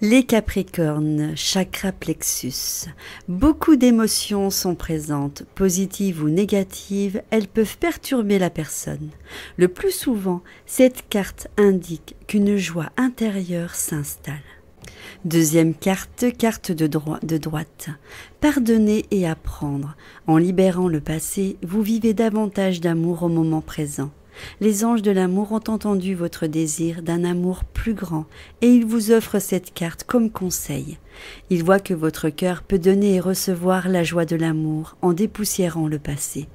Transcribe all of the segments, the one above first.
Les Capricornes, chakra plexus. Beaucoup d'émotions sont présentes, positives ou négatives, elles peuvent perturber la personne. Le plus souvent, cette carte indique qu'une joie intérieure s'installe. Deuxième carte, carte de droite. Pardonner et apprendre. En libérant le passé, vous vivez davantage d'amour au moment présent. Les anges de l'amour ont entendu votre désir d'un amour plus grand et ils vous offrent cette carte comme conseil. Ils voient que votre cœur peut donner et recevoir la joie de l'amour en dépoussiérant le passé.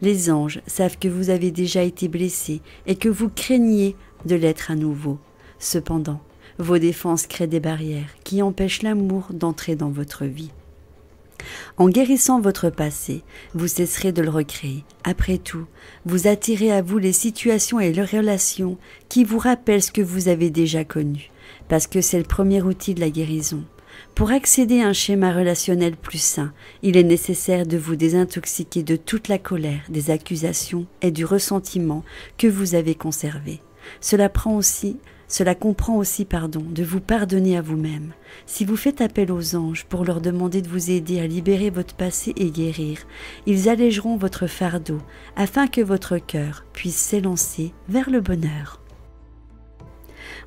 Les anges savent que vous avez déjà été blessé et que vous craignez de l'être à nouveau. Cependant, vos défenses créent des barrières qui empêchent l'amour d'entrer dans votre vie. En guérissant votre passé, vous cesserez de le recréer. Après tout, vous attirez à vous les situations et les relations qui vous rappellent ce que vous avez déjà connu, parce que c'est le premier outil de la guérison. Pour accéder à un schéma relationnel plus sain, il est nécessaire de vous désintoxiquer de toute la colère, des accusations et du ressentiment que vous avez conservé. Cela comprend aussi de vous pardonner à vous-même. Si vous faites appel aux anges pour leur demander de vous aider à libérer votre passé et guérir, ils allégeront votre fardeau afin que votre cœur puisse s'élancer vers le bonheur.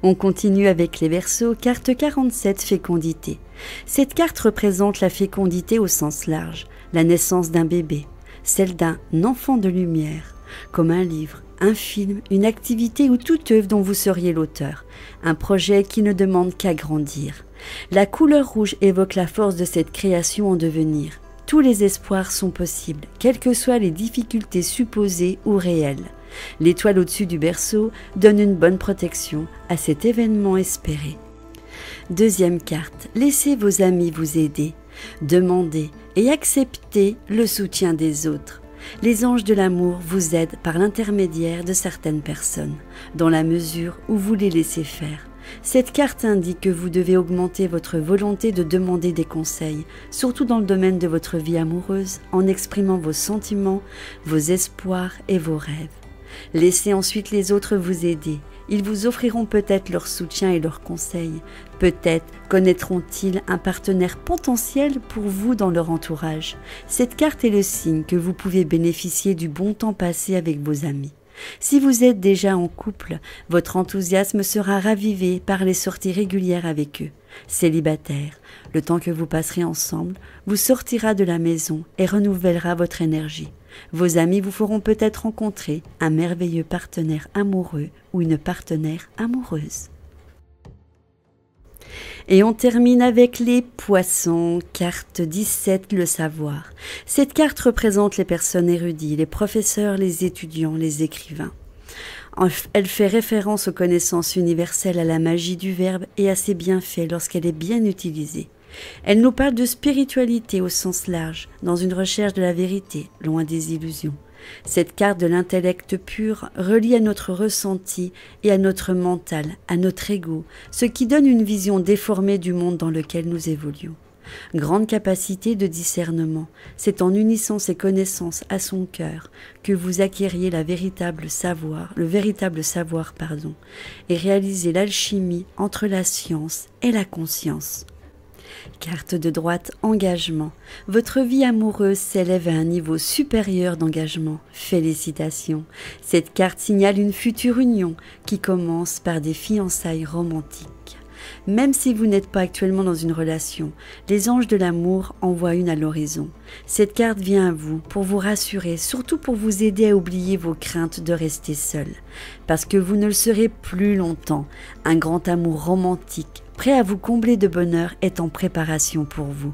On continue avec les Verseaux, carte 47, fécondité. Cette carte représente la fécondité au sens large, la naissance d'un bébé, celle d'un enfant de lumière, comme un livre, un film, une activité ou toute œuvre dont vous seriez l'auteur, un projet qui ne demande qu'à grandir. La couleur rouge évoque la force de cette création en devenir. Tous les espoirs sont possibles, quelles que soient les difficultés supposées ou réelles. L'étoile au-dessus du berceau donne une bonne protection à cet événement espéré. Deuxième carte, laissez vos amis vous aider. Demandez et acceptez le soutien des autres. Les anges de l'amour vous aident par l'intermédiaire de certaines personnes, dans la mesure où vous les laissez faire. Cette carte indique que vous devez augmenter votre volonté de demander des conseils, surtout dans le domaine de votre vie amoureuse, en exprimant vos sentiments, vos espoirs et vos rêves. Laissez ensuite les autres vous aider. Ils vous offriront peut-être leur soutien et leurs conseils. Peut-être connaîtront-ils un partenaire potentiel pour vous dans leur entourage. Cette carte est le signe que vous pouvez bénéficier du bon temps passé avec vos amis. Si vous êtes déjà en couple, votre enthousiasme sera ravivé par les sorties régulières avec eux. Célibataire, le temps que vous passerez ensemble vous sortira de la maison et renouvellera votre énergie. Vos amis vous feront peut-être rencontrer un merveilleux partenaire amoureux ou une partenaire amoureuse. Et on termine avec les Poissons, carte 17, le savoir. Cette carte représente les personnes érudites, les professeurs, les étudiants, les écrivains. Elle fait référence aux connaissances universelles, à la magie du verbe et à ses bienfaits lorsqu'elle est bien utilisée. Elle nous parle de spiritualité au sens large, dans une recherche de la vérité, loin des illusions. Cette carte de l'intellect pur relie à notre ressenti et à notre mental, à notre ego, ce qui donne une vision déformée du monde dans lequel nous évoluons. Grande capacité de discernement, c'est en unissant ces connaissances à son cœur que vous acquériez le véritable savoir, et réalisez l'alchimie entre la science et la conscience. Carte de droite, engagement. Votre vie amoureuse s'élève à un niveau supérieur d'engagement. Félicitations. Cette carte signale une future union qui commence par des fiançailles romantiques. Même si vous n'êtes pas actuellement dans une relation, les anges de l'amour envoient une à l'horizon. Cette carte vient à vous pour vous rassurer, surtout pour vous aider à oublier vos craintes de rester seul. Parce que vous ne le serez plus longtemps. Un grand amour romantique, prêt à vous combler de bonheur, est en préparation pour vous.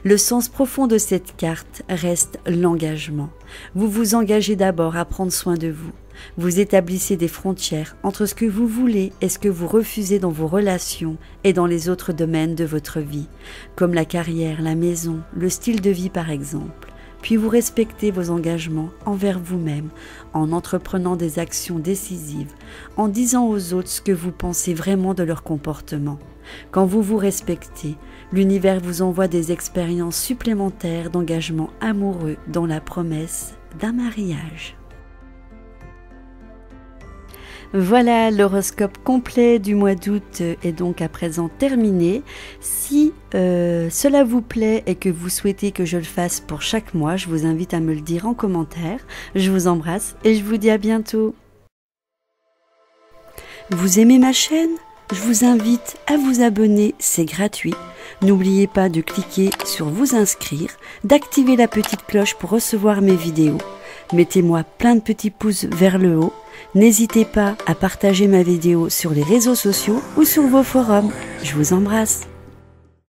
Le sens profond de cette carte reste l'engagement. Vous vous engagez d'abord à prendre soin de vous. Vous établissez des frontières entre ce que vous voulez et ce que vous refusez dans vos relations et dans les autres domaines de votre vie, comme la carrière, la maison, le style de vie par exemple. Puis vous respectez vos engagements envers vous-même en entreprenant des actions décisives, en disant aux autres ce que vous pensez vraiment de leur comportement. Quand vous vous respectez, l'univers vous envoie des expériences supplémentaires d'engagement amoureux dans la promesse d'un mariage. Voilà, l'horoscope complet du mois d'août est donc à présent terminé. Si cela vous plaît et que vous souhaitez que je le fasse pour chaque mois, je vous invite à me le dire en commentaire. Je vous embrasse et je vous dis à bientôt. Vous aimez ma chaîne ? Je vous invite à vous abonner, c'est gratuit. N'oubliez pas de cliquer sur vous inscrire, d'activer la petite cloche pour recevoir mes vidéos. Mettez-moi plein de petits pouces vers le haut. N'hésitez pas à partager ma vidéo sur les réseaux sociaux ou sur vos forums. Je vous embrasse.